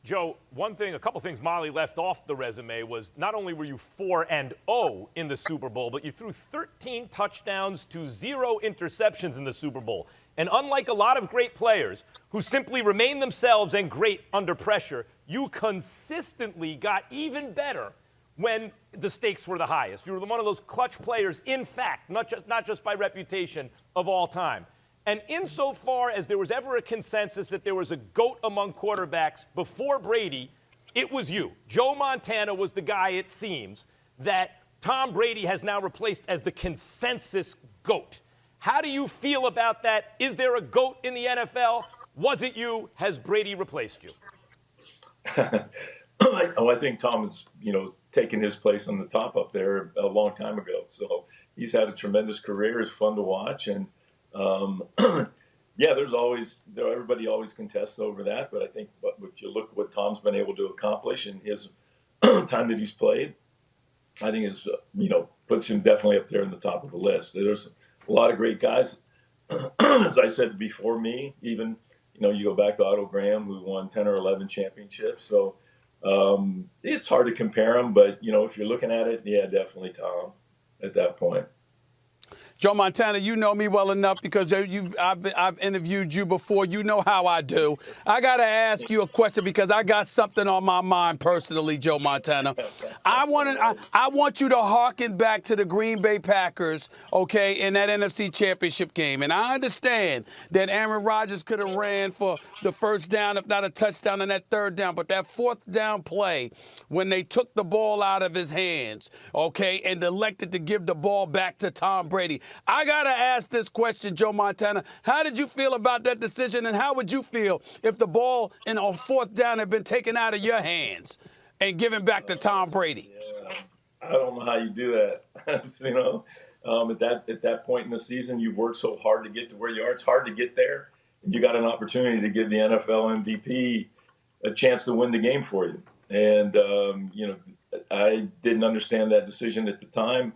Joe, a couple things Molly left off the resume was not only were you 4-0 in the Super Bowl, but you threw 13 touchdowns to 0 interceptions in the Super Bowl. And unlike a lot of great players who simply remain themselves and great under pressure, you consistently got even better when the stakes were the highest. You were one of those clutch players, in fact, not just by reputation, of all time. And insofar as there was ever a consensus that there was a GOAT among quarterbacks before Brady, it was you. Joe Montana was the guy, it seems, that Tom Brady has now replaced as the consensus GOAT. How do you feel about that? Is there a GOAT in the NFL? Was it you? Has Brady replaced you? I think Tom has, taken his place on the top up there a long time ago. So he's had a tremendous career. It's fun to watch. And, everybody always contests over that. But I think if you look at what Tom's been able to accomplish in his time that he's played, I think is, puts him definitely up there in the top of the list. There's a lot of great guys, as I said before me, even, you go back to Otto Graham, who won 10 or 11 championships. So it's hard to compare them, but, if you're looking at it, yeah, definitely Tom at that point. Joe Montana, you know me well enough because I've interviewed you before. You know how I do. I got to ask you a question because I got something on my mind personally, Joe Montana. I want you to hearken back to the Green Bay Packers, okay, in that NFC Championship game. And I understand that Aaron Rodgers could have ran for the first down, if not a touchdown, on that third down. But that fourth down play, when they took the ball out of his hands, okay, and elected to give the ball back to Tom Brady, I got to ask this question, Joe Montana. How did you feel about that decision, and how would you feel if the ball on fourth down had been taken out of your hands and given back to Tom Brady? Yeah. I don't know how you do that. At that point in the season, you've worked so hard to get to where you are. It's hard to get there. And you got an opportunity to give the NFL MVP a chance to win the game for you. And, I didn't understand that decision at the time.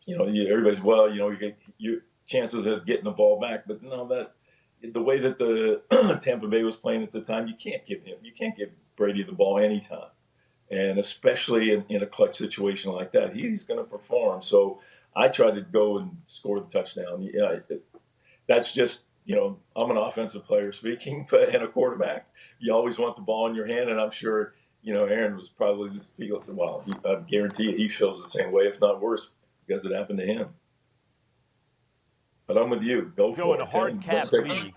Everybody's, you get your chances of getting the ball back. But no, the way that the Tampa Bay was playing at the time, you can't give Brady the ball anytime. And especially in a clutch situation like that, he's going to perform. So I tried to go and score the touchdown. Yeah, that's just, I'm an offensive player speaking, and a quarterback. You always want the ball in your hand, and I'm sure, Aaron was probably I guarantee you he feels the same way, if not worse, because it happened to him. But I'm with you. Go Joe, for in it. a hard cap league,